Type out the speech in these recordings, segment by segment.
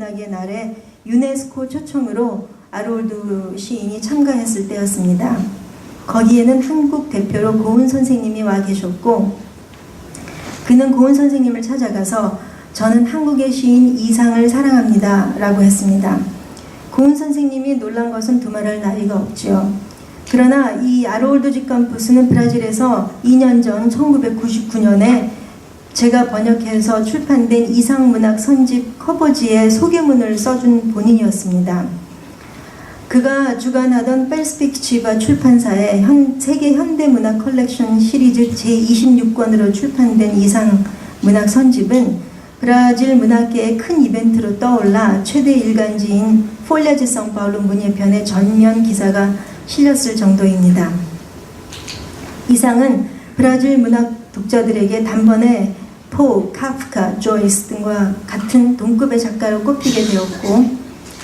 문학의 날에 유네스코 초청으로 아롤드 시인이 참가했을 때였습니다. 거기에는 한국 대표로 고은 선생님이 와 계셨고, 그는 고은 선생님을 찾아가서 저는 한국의 시인 이상을 사랑합니다 라고 했습니다. 고은 선생님이 놀란 것은 두말할 나위가 없지요. 그러나 이 아롤드 지캄포스는 브라질에서 2년 전 1999년에 제가 번역해서 출판된 이상문학 선집 커버지에 소개문을 써준 본인이었습니다. 그가 주관하던 perspectiva 출판사의 세계 현대문학 컬렉션 시리즈 제26권으로 출판된 이상문학 선집은 브라질 문학계의 큰 이벤트로 떠올라 최대 일간지인 폴리아 지 상파울루 문예편의 전면 기사가 실렸을 정도입니다. 이상은 브라질 문학 독자들에게 단번에 포, 카프카, 조이스 등과 같은 동급의 작가로 꼽히게 되었고,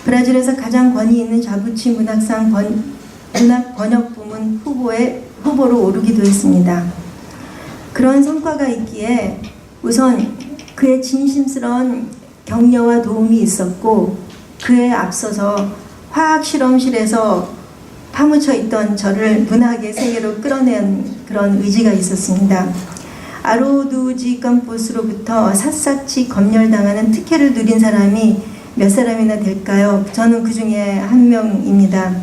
브라질에서 가장 권위 있는 자부치 문학상 문학 번역 부문 후보로 오르기도 했습니다. 그런 성과가 있기에 우선 그의 진심스러운 격려와 도움이 있었고, 그에 앞서서 화학실험실에서 파묻혀 있던 저를 문학의 세계로 끌어낸 그런 의지가 있었습니다. 아롤드 지캄포스로부터 샅샅이 검열당하는 특혜를 누린 사람이 몇 사람이나 될까요? 저는 그 중에 한 명입니다.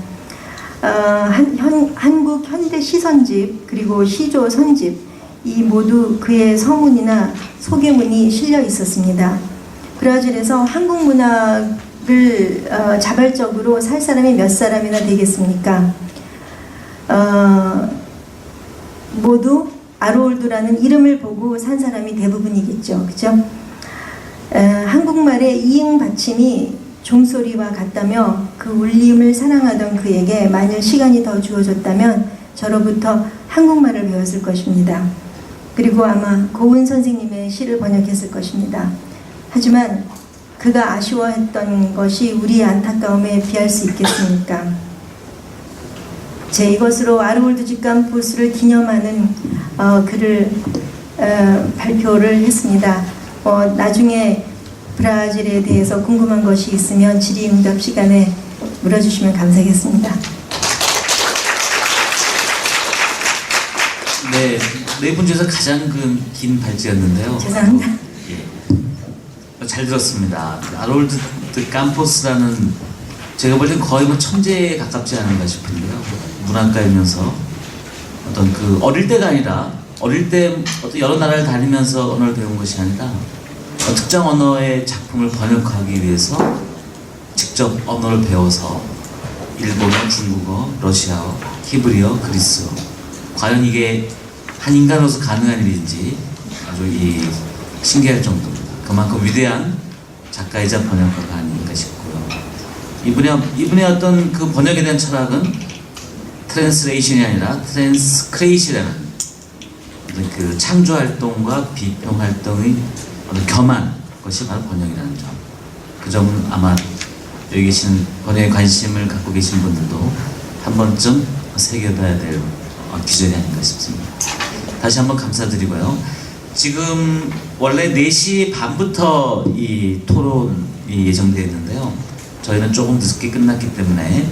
한국 현대 시선집 그리고 시조 선집, 이 모두 그의 서문이나 소개문이 실려 있었습니다. 브라질에서 한국 문학을 자발적으로 살 사람이 몇 사람이나 되겠습니까? 모두 아롤드라는 이름을 보고 산 사람이 대부분이겠죠. 그죠? 한국말의 이응 받침이 종소리와 같다며 그 울림을 사랑하던 그에게 만일 시간이 더 주어졌다면 저로부터 한국말을 배웠을 것입니다. 그리고 아마 고은 선생님의 시를 번역했을 것입니다. 하지만 그가 아쉬워했던 것이 우리의 안타까움에 비할 수 있겠습니까? 제 이것으로 아롤드 지캄포스를 기념하는 글을 발표를 했습니다. 나중에 브라질에 대해서 궁금한 것이 있으면 질의응답 시간에 물어주시면 감사하겠습니다. 네, 네 분 중에서 가장 긴 발제였는데요. 죄송합니다. 예, 잘 들었습니다. 아롤드 지캄포스라는, 제가 볼 땐 거의 천재에 가깝지 않은가 싶은데요. 문학가이면서 어떤 어릴 때가 아니라, 어릴 때 어떤 여러 나라를 다니면서 언어를 배운 것이 아니라 특정 언어의 작품을 번역하기 위해서 직접 언어를 배워서 일본어, 중국어, 러시아어, 히브리어, 그리스어, 과연 이게 한 인간으로서 가능한 일인지 아주 신기할 정도입니다. 그만큼 위대한 작가이자 번역가가 아닌가 싶고요. 이분의 어떤 그 번역에 대한 철학은 트랜스레이션이 아니라 트랜스크레이션이라는 그 창조 활동과 비평 활동의 겸한 것이 바로 번역이라는 점. 그 점은 아마 여기 계신 번역에 관심을 갖고 계신 분들도 한 번쯤 새겨봐야 될 기준이 아닌가 싶습니다. 다시 한번 감사드리고요. 지금 원래 4시 반부터 이 토론이 예정되어 있는데요. 저희는 조금 늦게 끝났기 때문에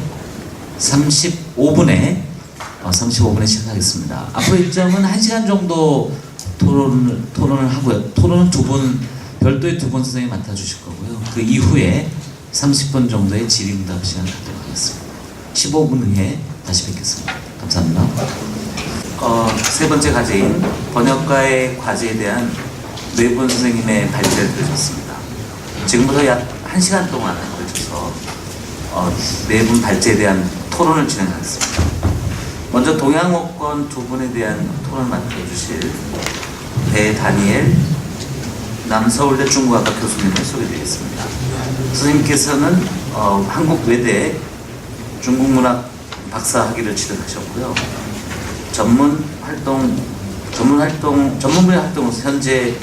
35분에 시작하겠습니다. 앞으로 일정은 1시간 정도 토론을 하고요. 토론은 별도의 두 분 선생님이 맡아주실 거고요. 그 이후에 30분 정도의 질의응답 시간을 갖도록 하겠습니다. 15분 후에 다시 뵙겠습니다. 감사합니다. 세 번째 과제인 번역가의 과제에 대한 네 분 선생님의 발제를 들으셨습니다. 지금부터 약 1시간 동안 걸쳐서 네 분 발제에 대한 토론을 진행하겠습니다. 먼저 동양어권 두 분에 대한 토론을 맡아주실 배다니엘 남서울대 중국학과 교수님을 소개드리겠습니다. 선생님께서는 한국외대 중국문학 박사학위를 취득하셨고요. 전문분야 활동으로서 현재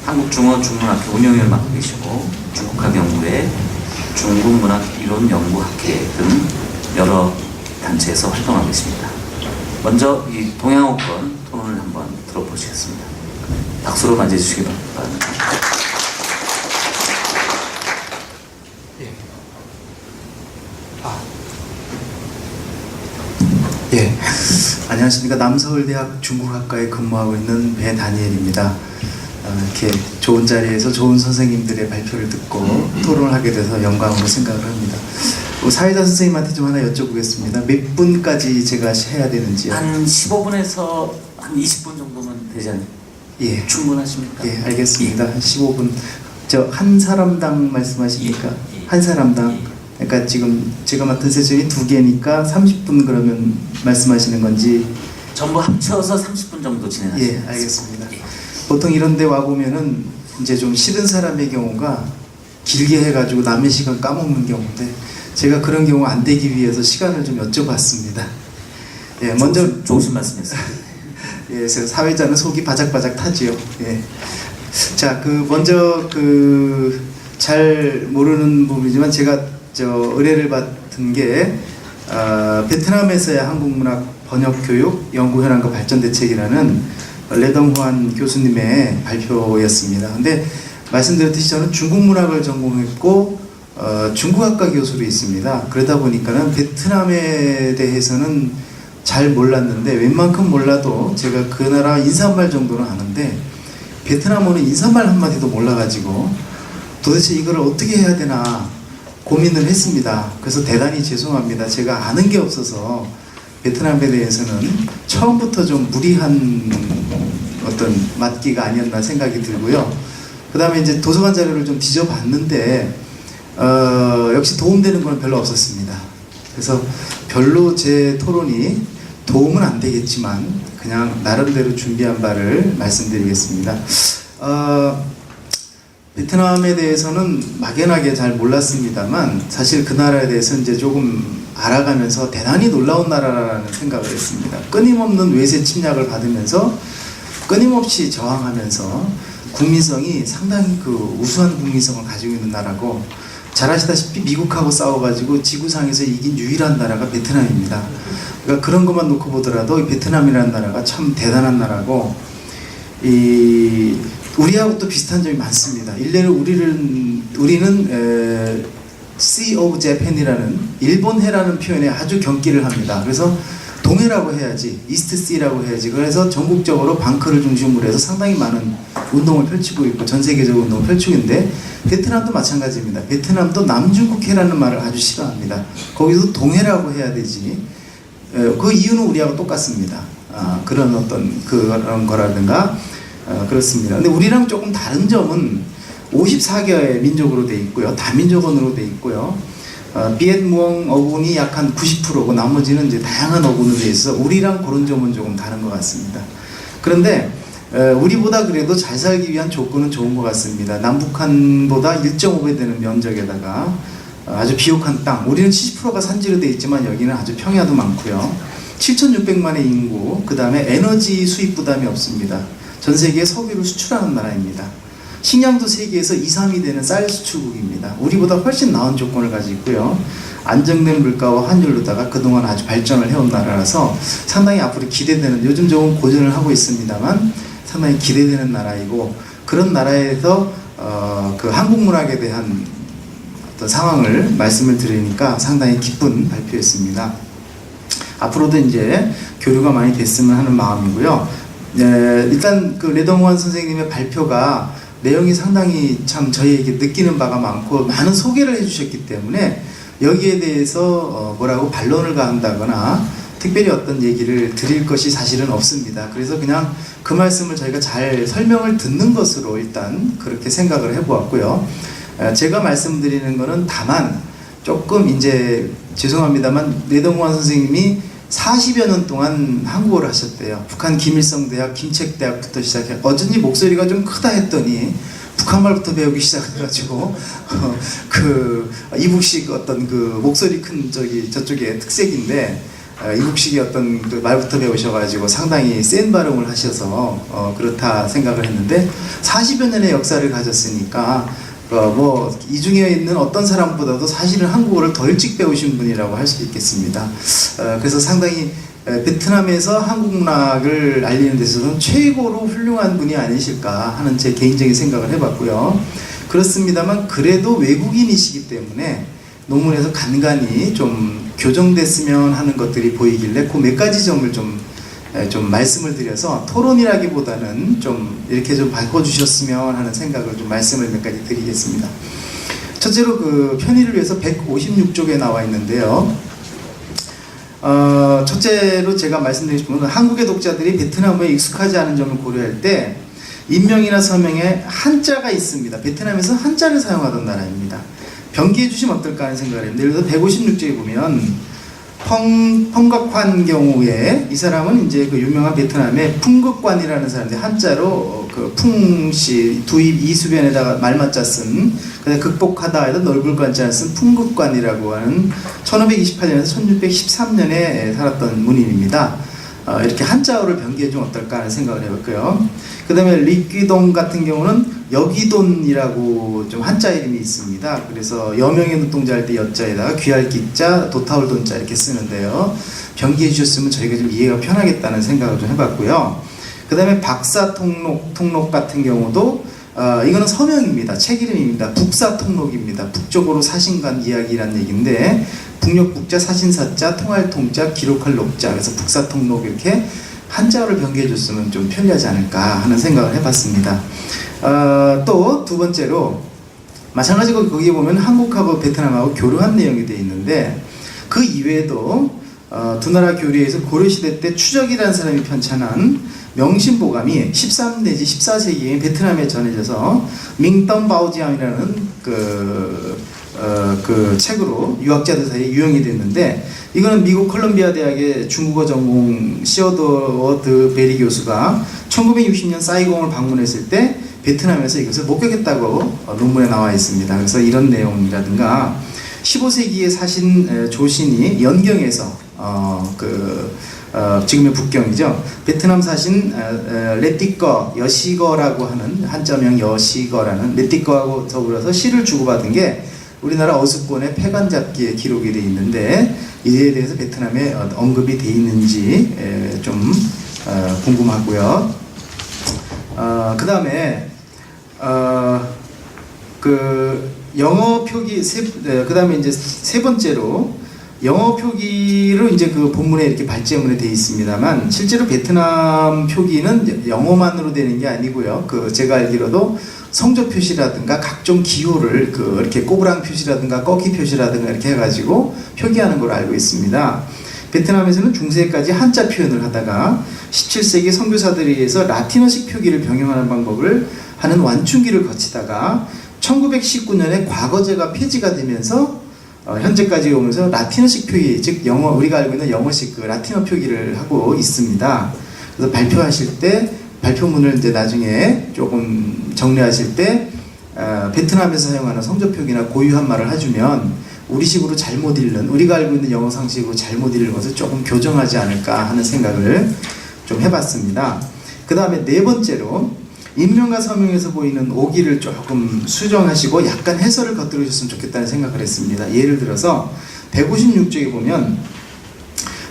한국중어중문학회 운영위원을 맡고 계시고 중국학연구회 중국문학이론연구학회 등 여러 단체에서 활동하고 있습니다. 먼저 이 동양어권 토론을 한번 들어보시겠습니다. 박수로 맞이해 주시기 바랍니다. 예. 예. 안녕하십니까. 남서울대학 중국학과에 근무하고 있는 배다니엘입니다. 이렇게 좋은 자리에서 좋은 선생님들의 발표를 듣고 토론을 하게 돼서 영광으로 생각을 합니다. 사회자 선생님한테 좀 하나 여쭤보겠습니다. 몇 분까지 제가 해야 되는지요? 한 15분에서 한 20분 정도면 되지 않나요? 예. 충분하십니까? 예, 알겠습니다. 한 15분. 저 한 사람당 말씀하십니까? 예. 한 사람당. 예. 그러니까 지금 제가 맡은 세션이 2개니까 30분 그러면 말씀하시는 건지. 전부 합쳐서 30분 정도 진행하시면 예, 알겠습니다. 예. 보통 이런 데 와보면은 이제 좀 싫은 사람의 경우가 길게 해가지고 남의 시간 까먹는 경우인데 제가 그런 경우 안 되기 위해서 시간을 좀 여쭤봤습니다. 예, 먼저 좋으신 말씀이었습니다. 예, 그래서 사회자는 속이 바짝바짝 타지요. 예. 자, 먼저 잘 모르는 부분이지만 제가 의뢰를 받은 게 베트남에서의 한국문학 번역교육 연구현황과 발전대책이라는 레덩후안 교수님의 발표였습니다. 근데 말씀드렸듯이 저는 중국문학을 전공했고 중국학과 교수로 있습니다. 그러다 보니까는 베트남에 대해서는 잘 몰랐는데 웬만큼 몰라도 제가 그 나라 인사말 정도는 아는데 베트남어는 인사말 한마디도 몰라가지고 도대체 이걸 어떻게 해야 되나 고민을 했습니다. 그래서 대단히 죄송합니다. 제가 아는 게 없어서 베트남에 대해서는 처음부터 좀 무리한 어떤 맞기가 아니었나 생각이 들고요. 그 다음에 이제 도서관 자료를 좀 뒤져봤는데 역시 도움되는 건 별로 없었습니다. 그래서 별로 제 토론이 도움은 안 되겠지만 그냥 나름대로 준비한 바를 말씀드리겠습니다. 베트남에 대해서는 막연하게 잘 몰랐습니다만 사실 그 나라에 대해서 이제 조금 알아가면서 대단히 놀라운 나라라는 생각을 했습니다. 끊임없는 외세 침략을 받으면서 끊임없이 저항하면서 국민성이 상당히 우수한 국민성을 가지고 있는 나라고 잘 아시다시피 미국하고 싸워가지고 지구상에서 이긴 유일한 나라가 베트남입니다. 그러니까 그런 것만 놓고 보더라도 베트남이라는 나라가 참 대단한 나라고 우리하고 또 비슷한 점이 많습니다. 일례로 우리는 Sea of Japan이라는 일본해라는 표현에 아주 경기를 합니다. 그래서 동해라고 해야지, 이스트 Sea라고 해야지. 그래서 전국적으로 방크를 중심으로 해서 상당히 많은 운동을 펼치고 있고 전 세계적으로 운동을 펼치고 있는데 베트남도 마찬가지입니다. 베트남도 남중국해라는 말을 아주 싫어합니다. 거기서 동해라고 해야 되지. 그 이유는 우리하고 똑같습니다. 그런 어떤 그런 거라든가 그렇습니다. 근데 우리랑 조금 다른 점은 54개의 민족으로 돼 있고요. 다민족언어로 돼 있고요. 비엣무엉 어군이 약 한 90%고 나머지는 이제 다양한 어군으로 돼 있어 우리랑 그런 점은 조금 다른 것 같습니다. 그런데 우리보다 그래도 잘 살기 위한 조건은 좋은 것 같습니다. 남북한보다 1.5배 되는 면적에다가 아주 비옥한 땅, 우리는 70%가 산지로 돼 있지만 여기는 아주 평야도 많고요. 7,600만의 인구, 그 다음에 에너지 수입 부담이 없습니다. 전 세계에 석유를 수출하는 나라입니다. 식량도 세계에서 2, 3위 되는 쌀 수출국입니다. 우리보다 훨씬 나은 조건을 가지고 있고요. 안정된 물가와 환율로다가 그동안 아주 발전을 해온 나라라서 상당히 앞으로 기대되는, 요즘 조금 고전을 하고 있습니다만 상당히 기대되는 나라이고, 그런 나라에서 그 한국 문학에 대한 어떤 상황을 말씀을 드리니까 상당히 기쁜 발표였습니다. 앞으로도 이제 교류가 많이 됐으면 하는 마음이고요. 일단 그 레덩후안 선생님의 발표가 내용이 상당히 참 저희에게 느끼는 바가 많고 많은 소개를 해주셨기 때문에 여기에 대해서 뭐라고 반론을 가한다거나 특별히 어떤 얘기를 드릴 것이 사실은 없습니다. 그래서 그냥 그 말씀을 저희가 잘 설명을 듣는 것으로 일단 그렇게 생각을 해보았고요. 제가 말씀드리는 거는 다만 조금 이제 죄송합니다만 레덩후안 선생님이 40여 년 동안 한국어를 하셨대요. 북한 김일성대학, 김책대학부터 시작해 어쩐지 목소리가 좀 크다 했더니 북한말부터 배우기 시작해가지고 이북식 어떤 그 목소리 큰 저쪽의 특색인데 이북식의 어떤 그 말부터 배우셔가지고 상당히 센 발음을 하셔서 그렇다 생각을 했는데 40여 년의 역사를 가졌으니까 이 중에 있는 어떤 사람보다도 사실은 한국어를 더 일찍 배우신 분이라고 할 수 있겠습니다. 그래서 상당히 베트남에서 한국 문학을 알리는 데 있어서는 최고로 훌륭한 분이 아니실까 하는 제 개인적인 생각을 해봤고요. 그렇습니다만 그래도 외국인이시기 때문에 논문에서 간간히 좀 교정됐으면 하는 것들이 보이길래 그 몇 가지 점을 좀 말씀을 드려서 토론이라기보다는 좀 이렇게 좀 바꿔주셨으면 하는 생각을 좀 말씀을 몇 가지 드리겠습니다. 첫째로 그 편의를 위해서 156쪽에 나와 있는데요. 첫째로 제가 말씀드리고 싶은 건 한국의 독자들이 베트남어에 익숙하지 않은 점을 고려할 때 인명이나 서명에 한자가 있습니다. 베트남에서 한자를 사용하던 나라입니다. 변기해 주시면 어떨까 하는 생각을 했는데, 예를 들어 156쪽에 보면 펑각환 경우에 이 사람은 이제 그 유명한 베트남의 풍극관이라는 사람인데 한자로 그 풍시 두입 이수변에다가 말맞자 쓴, 그다음에 극복하다 해서 넓을관자를 쓴 풍극관이라고 하는 1528년에서 1613년에 살았던 문인입니다. 이렇게 한자어를 변기해 주면 어떨까 하는 생각을 해봤고요. 그 다음에 리귀동 같은 경우는 여기돈이라고 좀 한자 이름이 있습니다. 그래서 여명의 눈동자 할 때 여자에다가 귀할 기자 도타올 돈자 이렇게 쓰는데요. 변기해 주셨으면 저희가 좀 이해가 편하겠다는 생각을 좀 해봤고요. 그 다음에 박사통록 같은 경우도 이거는 서명입니다. 책 이름입니다. 북사통록입니다. 북쪽으로 사신간 이야기라는 얘기인데 북녘북자, 사신사자, 통할통자, 기록할 녹자, 그래서 북사통록 이렇게 한자어를 변기해 줬으면 좀 편리하지 않을까 하는 생각을 해봤습니다. 또 두 번째로 마찬가지로 거기에 보면 한국하고 베트남하고 교류한 내용이 되어 있는데 그 이외에도 두 나라 교류에서 고려시대 때 추적이라는 사람이 편찬한 명심보감이 13 내지 14세기에 베트남에 전해져서 밍덤바오지앙이라는 그 책으로 유학자들 사이에 유행이 됐는데, 이거는 미국 컬럼비아 대학의 중국어 전공 시어더 드 베리 교수가 1960년 사이공을 방문했을 때 베트남에서 이것을 목격했다고 논문에 나와 있습니다. 그래서 이런 내용이라든가 15세기에 사신 조신이 연경에서 지금의 북경이죠. 베트남 사신 레띠꺼 여시거라고 하는 한자명 여시거라는 레띠꺼하고 더불어서 시를 주고받은 게 우리나라 어습권의 폐간잡기에 기록이 되어 있는데 이에 대해서 베트남에 언급이 되어 있는지 좀 궁금하고요. 그 다음에 그 영어 표기 그 다음에 이제 세 번째로 영어 표기로 이제 그 본문에 이렇게 발제문에 되어 있습니다만 실제로 베트남 표기는 영어만으로 되는 게 아니고요. 그 제가 알기로도 성조 표시라든가 각종 기호를 이렇게 꼬부랑 표시라든가 꺾기 표시라든가 이렇게 해가지고 표기하는 걸로 알고 있습니다. 베트남에서는 중세까지 한자 표현을 하다가 17세기 선교사들에 의해서 라틴어식 표기를 병행하는 방법을 하는 완충기를 거치다가 1919년에 과거제가 폐지가 되면서 현재까지 오면서 라틴어식 표기, 즉 영어, 우리가 알고 있는 영어식 그 라틴어 표기를 하고 있습니다. 그래서 발표하실 때 발표문을 이제 나중에 조금 정리하실 때 베트남에서 사용하는 성조 표기나 고유한 말을 해주면 우리식으로 잘못 읽는, 우리가 알고 있는 영어 상식으로 잘못 읽는 것을 조금 교정하지 않을까 하는 생각을 좀 해봤습니다. 그 다음에 네 번째로 인명과 서명에서 보이는 오기를 조금 수정하시고 약간 해설을 곁들여 주셨으면 좋겠다는 생각을 했습니다. 예를 들어서 156쪽에 보면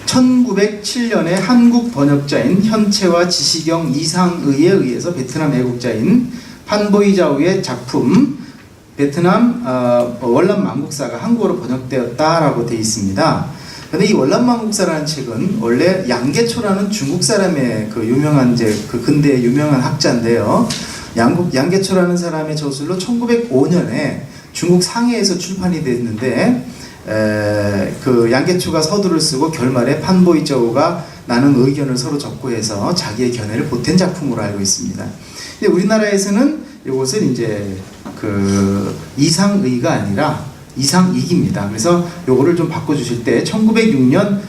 1907년에 한국 번역자인 현채와 지시경 이상의에 의해서 베트남 애국자인 판보이자우의 작품 베트남 월남망국사가 한국어로 번역되었다라고 되어 있습니다. 근데 이 월남망국사라는 책은 원래 양계초라는 중국 사람의 그 유명한 그 근대의 유명한 학자인데요. 양계초라는 사람의 저술로 1905년에 중국 상해에서 출판이 됐는데 그 양계초가 서두를 쓰고 결말에 판보이저우가 나눈 의견을 서로 적고해서 자기의 견해를 보탠 작품으로 알고 있습니다. 근데 우리나라에서는 이것을 이제 그 이상의가 아니라 이상익입니다. 그래서 요거를 좀 바꿔주실 때 1906년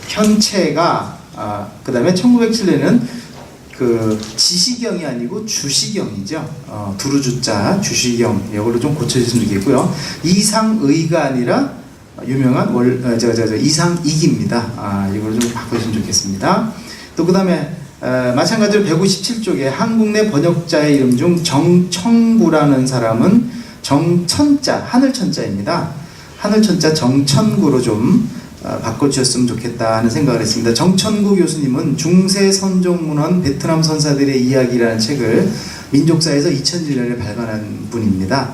현채가 그 다음에 1907년에는 그 지시경이 아니고 주시경이죠. 두루주자 주시경 이걸로 좀 고쳐주시면 되겠고요. 이상의가 아니라 유명한 이상익입니다. 이걸로 좀 바꿔주시면 좋겠습니다. 또 그 다음에 마찬가지로 157쪽에 한국 내 번역자의 이름 중 정천구라는 사람은 정천자, 하늘천자입니다. 하늘천자 정천구로 좀 바꿔주셨으면 좋겠다 하는 생각을 했습니다. 정천구 교수님은 중세 선종문헌 베트남 선사들의 이야기라는 책을 민족사에서 2001년에 발간한 분입니다.